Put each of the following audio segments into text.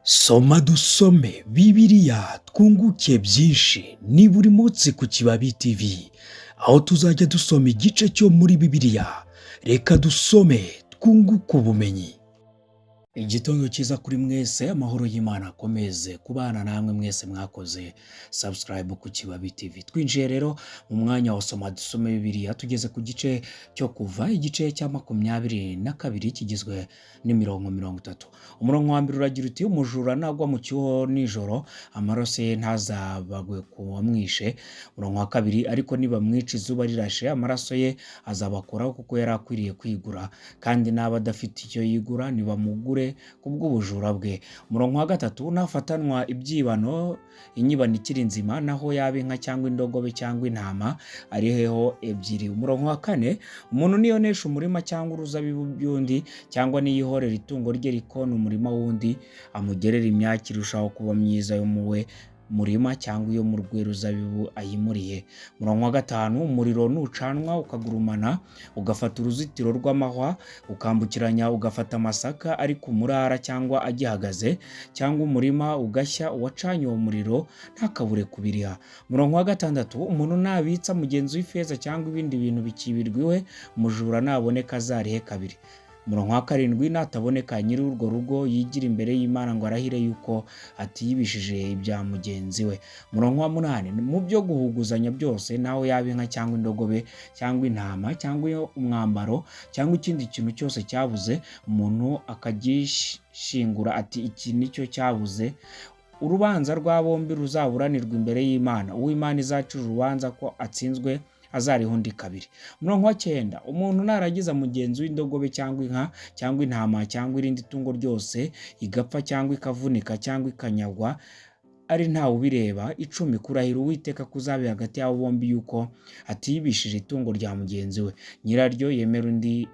Soma dusome Bibiliya twunguke byinshi ni buri munsi ku Kibabi TV, aho tuzajya dusoma igice cyo muri Bibiliya. Reka dusome twunguke ubumenyi. Igitondo cyiza kuri mwese, amahoro y'Imana akomeze kubana namwe mwese mwakoze subscribe ku Kibabi TV. Twinjiye rero mu mwanya wa soma dusome Bibiliya, tugeze ku gice cyo kuva, igice cya 22 kigizwe n'imirongo 30. Umurongo wa mbere uragira uti: umujura nagwa mu cyuho nijoro, amaraso ye ntazabagwe ku wamwishe. Umurongo wa kabiri: ariko niba mwica izuba rirashe, amaraso ye azabakoraho kuko yari akwiriye kwigura, kandi n'aba adafite icyo yigura nibamugure kubw'ubujura bwe. Umurongo wa gatatu: nafatanwa ibyibano, inyibano ikiri nzima, naho yaba inka cyangwa indogobe cyangwa intama ariheho ebyiri. Umurongo wa kane: umuntu niyonesha umurima cyangwa uruzabibu by'undi, cyangwa niyihorera itungo rye rikona umurima w'undi, amugerera imyaka irushaho kuba myiza yo muwe murima cyangwa iyo mu rwe ruzabibu ayimuriye. Umurongo wa gatanu: umuriro nucanwa ukagurumana ugafata uruzitiro rw'amahwa, ukambukiranya ugafata amasaka ari ku murara cyangwa agihagaze, cyangwa umurima ugashya, uwacanye uwo muriro ntakabure kubiriha. Umurongo wa gatandatu: umuntu nabitsa mugenzi w'ifeza cyangwa ibindi bintu bikibirwa iwe, umujura naboneka azarihe kabiri. Umurongo wa karindwi: nataboneka, nyiri urwo rugo yigira imbere y'Imana ngo arahire yuko atiyibishije ibya mugenzi we. Umurongo wa munani: mu byo guhuguzanya byose, naho yaba inka cyangwa indogobe cyangwa intama cyangwa umwambaro cyangwa ikindi kintu cyose cyabuze, umuntu akagishingura ati iki nicyo cyabuze, urubanza rwa bombi ruzaburanirwa imbere y'Imana. Uw'Imana izacira urubanza ko atsinzwe azariho undi kabiri. Umurongo wa 9: umuntu naragiza mugenzi w'indogobe cyangwa inka cyangwa intama cyangwa irindi tungo ryose, igapfa cyangwa ikavunika cyangwa ikanyagwa, ari ntawe ubireba, 10 kurahira Uwiteka kuzabe hagati y'abo bombi yuko atibishije itungo rya mugenzi we, nyiraryo yemera undi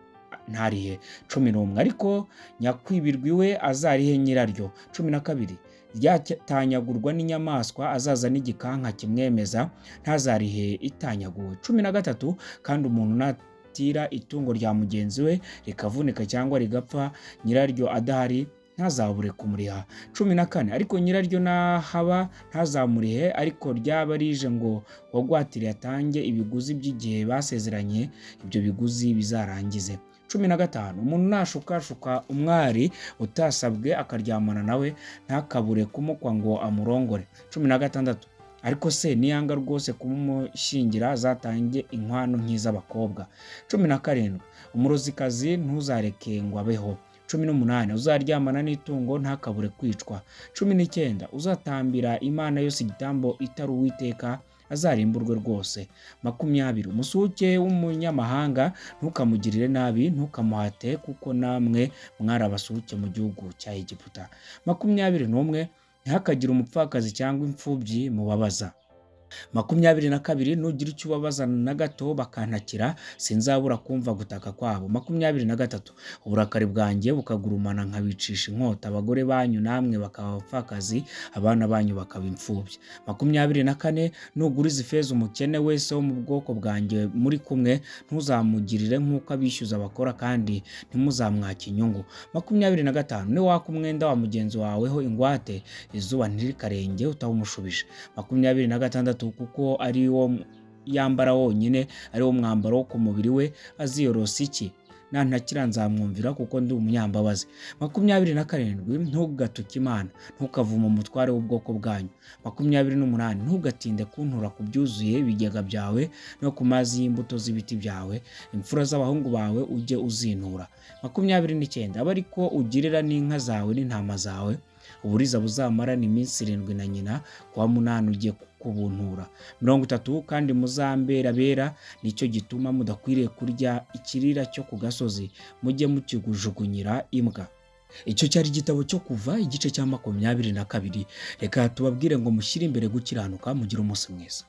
ntarihe. 11: ariko nyakwibirwa iwe azarihe nyiraryo. 12: ryatanyagurwa n'inyamaswa azaza n'igikanka kimwemeza, ntazarihe itanyaguwe. 13: kandi umuntu natira itungo rya mugenzi we rikavunika cyangwa rigapfa, nyiraryo adahari ntazabure kumuriha. 14: ariko nyiraryo nahaba ntazamurihe, ariko ryaba rije ngo wagwatire atange ibiguzi by'igihe basezeranye, ibyo biguzi bizarangize. 15: umuntu nashukashuka umwari utasabwe akaryamana nawe, ntakabure kumukwa ngo amurongore. 16: ariko se niyanga rwose kumushyingira, azatange inkwano nk'iz'abakobwa. 17: umurozikazi ntuzareke ngo abeho. 18: uzaryamana n'itungo ntakabure kwicwa. 19: uzatambira Imana yose igitambo itari Uwiteka azarimburwe rwose. 20: umusuke w'umunyamahanga ntukamugirire nabi, ntukamuhate, kuko namwe mwari abasuke mu gihugu cya Egiputa. 21: ntihakagire umupfakazi cyangwa imfubyi mubabaza. 22: nugira icyo ubabaza na gato bakantakira, sinzabura kumva gutaka kwabo. 23: uburakari bwanjye bukagurumana nkabicisha inkota, abagore banyu namwe bakaba abapfakazi, abana banyu bakaba imfubyi. 24: nuguriza ifeza umukene wese wo mu bwoko bwanjye muri kumwe, ntuzamugirire nk'uko abishyuza bakora, kandi ntimuzamwake inyungu. 25: niwaka umwenda wa mugenzi waweho ingwate, izuba ntirikarenge utawumushubije. 26: kuko ari wo yambara wonyine, ari wo mwambaro wo ku mubiri we, aziyorosa iki? Nantakira nzamwumvira, kuko ndi umunyambabazi. 27: ntugatuke Imana, ntukavuma umutware w'ubwoko bwanyu. 28: ntugatinde kuntura ku byuzuye ibigega byawe no ku mazi y'imbuto z'ibiti byawe, imfura z'abahungu bawe ujye uzintura. 29: abe ariko ugirira n'inka zawe n'intama zawe, uburiza buzamarana iminsi 7 na nyina, kuwa 8 ujye kubuntura. 30: kandi muzambera bera, nicyo gituma mudakwiriye kurya ikirira cyo ku gasozi, mujye mukigujugunyira imbwa. Icyo cyari igitabo cyo kuva, igice cya 22. Reka tubabwire ngo mushyire imbere gukiranuka, mugire umunsi mwiza.